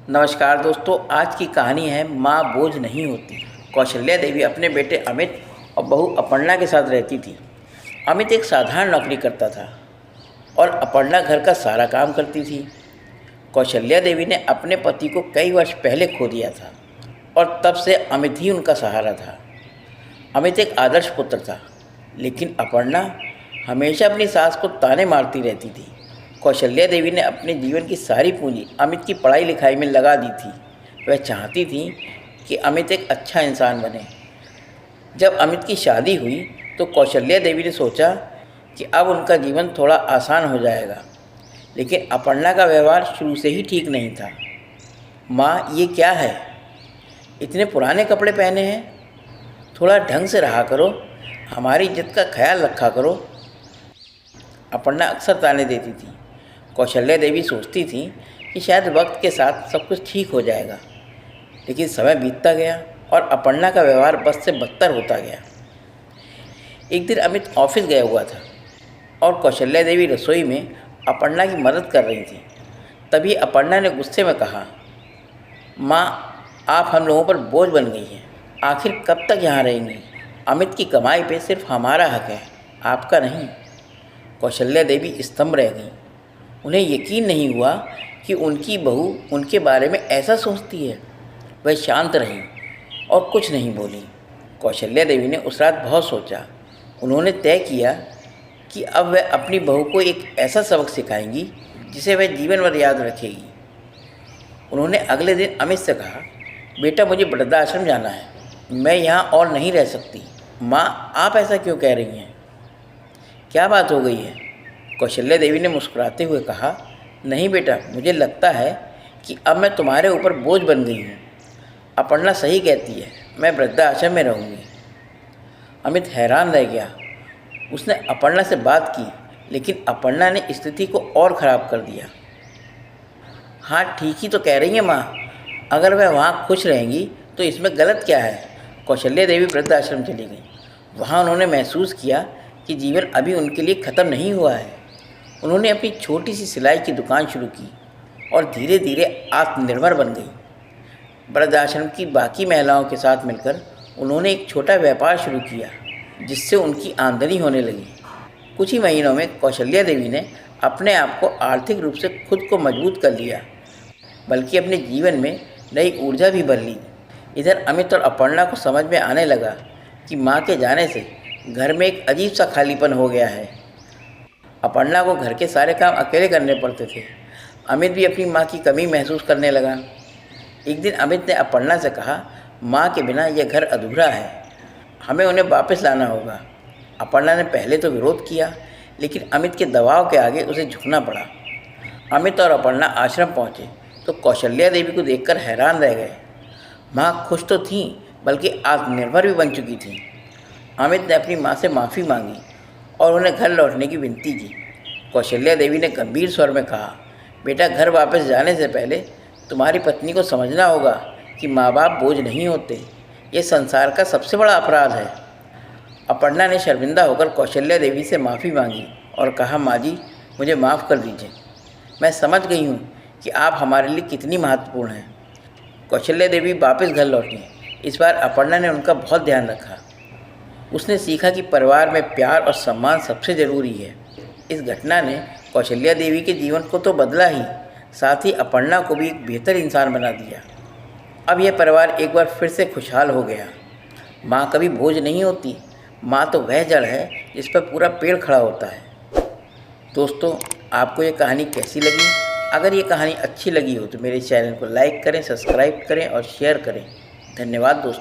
नमस्कार दोस्तों, आज की कहानी है माँ बोझ नहीं होती। कौशल्या देवी अपने बेटे अमित और बहू अपर्णा के साथ रहती थी। अमित एक साधारण नौकरी करता था और अपर्णा घर का सारा काम करती थी। कौशल्या देवी ने अपने पति को कई वर्ष पहले खो दिया था और तब से अमित ही उनका सहारा था। अमित एक आदर्श पुत्र था, लेकिन अपर्णा हमेशा अपनी सास को ताने मारती रहती थी। कौशल्या देवी ने अपने जीवन की सारी पूंजी अमित की पढ़ाई लिखाई में लगा दी थी। वह चाहती थी कि अमित एक अच्छा इंसान बने। जब अमित की शादी हुई तो कौशल्या देवी ने सोचा कि अब उनका जीवन थोड़ा आसान हो जाएगा, लेकिन अपर्णा का व्यवहार शुरू से ही ठीक नहीं था। माँ, ये क्या है? इतने पुराने कपड़े पहने हैं, थोड़ा ढंग से रहा करो, हमारी इज्जत का ख्याल रखा करो। अपर्णा अक्सर ताने देती थी। कौशल्या देवी सोचती थी कि शायद वक्त के साथ सब कुछ ठीक हो जाएगा, लेकिन समय बीतता गया और अपर्णा का व्यवहार बद से बदतर होता गया। एक दिन अमित ऑफिस गया हुआ था और कौशल्या देवी रसोई में अपर्णा की मदद कर रही थी। तभी अपर्णा ने गुस्से में कहा, माँ, आप हम लोगों पर बोझ बन गई हैं। आखिर कब तक यहाँ रहेंगी? अमित की कमाई पे सिर्फ हमारा हक है, आपका नहीं। कौशल्या देवी स्तंभ रह गई। उन्हें यकीन नहीं हुआ कि उनकी बहू उनके बारे में ऐसा सोचती है। वह शांत रही और कुछ नहीं बोली। कौशल्या देवी ने उस रात बहुत सोचा। उन्होंने तय किया कि अब वह अपनी बहू को एक ऐसा सबक सिखाएंगी जिसे वह जीवन भर याद रखेगी। उन्होंने अगले दिन अमित से कहा, बेटा, मुझे वृद्धाश्रम जाना है, मैं यहाँ और नहीं रह सकती। माँ, आप ऐसा क्यों कह रही हैं? क्या बात हो गई है? कौशल्या देवी ने मुस्कुराते हुए कहा, नहीं बेटा, मुझे लगता है कि अब मैं तुम्हारे ऊपर बोझ बन गई हूँ। अपर्णा सही कहती है, मैं वृद्धाश्रम में रहूँगी। अमित हैरान रह गया। उसने अपर्णा से बात की, लेकिन अपर्णा ने स्थिति को और ख़राब कर दिया। हाँ, ठीक ही तो कह रही है माँ, अगर वह वहाँ खुश रहेंगी तो इसमें गलत क्या है? कौशल्या देवी वृद्धाश्रम चली गई। वहाँ उन्होंने महसूस किया कि जीवन अभी उनके लिए ख़त्म नहीं हुआ है। उन्होंने अपनी छोटी सी सिलाई की दुकान शुरू की और धीरे धीरे आत्मनिर्भर बन गई। वृद्धाश्रम की बाकी महिलाओं के साथ मिलकर उन्होंने एक छोटा व्यापार शुरू किया, जिससे उनकी आमदनी होने लगी। कुछ ही महीनों में कौशल्या देवी ने अपने आप को आर्थिक रूप से खुद को मजबूत कर लिया, बल्कि अपने जीवन में नई ऊर्जा भी भर ली। इधर अमित और अपर्णा को समझ में आने लगा कि माँ के जाने से घर में एक अजीब सा खालीपन हो गया है। अपर्णा को घर के सारे काम अकेले करने पड़ते थे। अमित भी अपनी माँ की कमी महसूस करने लगा। एक दिन अमित ने अपर्णा से कहा, माँ के बिना यह घर अधूरा है, हमें उन्हें वापस लाना होगा। अपर्णा ने पहले तो विरोध किया, लेकिन अमित के दबाव के आगे उसे झुकना पड़ा। अमित और अपर्णा आश्रम पहुँचे तो कौशल्या देवी को देखकर हैरान रह गए। माँ खुश तो थीं, बल्कि आत्मनिर्भर भी बन चुकी थीं। अमित ने अपनी माँ से माफ़ी मांगी और उन्हें घर लौटने की विनती की। कौशल्या देवी ने गंभीर स्वर में कहा, बेटा, घर वापस जाने से पहले तुम्हारी पत्नी को समझना होगा कि माँ बाप बोझ नहीं होते। ये संसार का सबसे बड़ा अपराध है। अपर्णा ने शर्मिंदा होकर कौशल्या देवी से माफ़ी मांगी और कहा, माँ जी, मुझे माफ़ कर दीजिए। मैं समझ गई हूँ कि आप हमारे लिए कितनी महत्वपूर्ण हैं। कौशल्या देवी वापस घर लौटी। इस बार अपर्णा ने उनका बहुत ध्यान रखा। उसने सीखा कि परिवार में प्यार और सम्मान सबसे ज़रूरी है। इस घटना ने कौशल्या देवी के जीवन को तो बदला ही, साथ ही अपर्णा को भी एक बेहतर इंसान बना दिया। अब यह परिवार एक बार फिर से खुशहाल हो गया। माँ कभी बोझ नहीं होती। माँ तो वह जड़ है जिस पर पूरा पेड़ खड़ा होता है। दोस्तों, आपको ये कहानी कैसी लगी? अगर ये कहानी अच्छी लगी हो तो मेरे चैनल को लाइक करें, सब्सक्राइब करें और शेयर करें। धन्यवाद दोस्तों।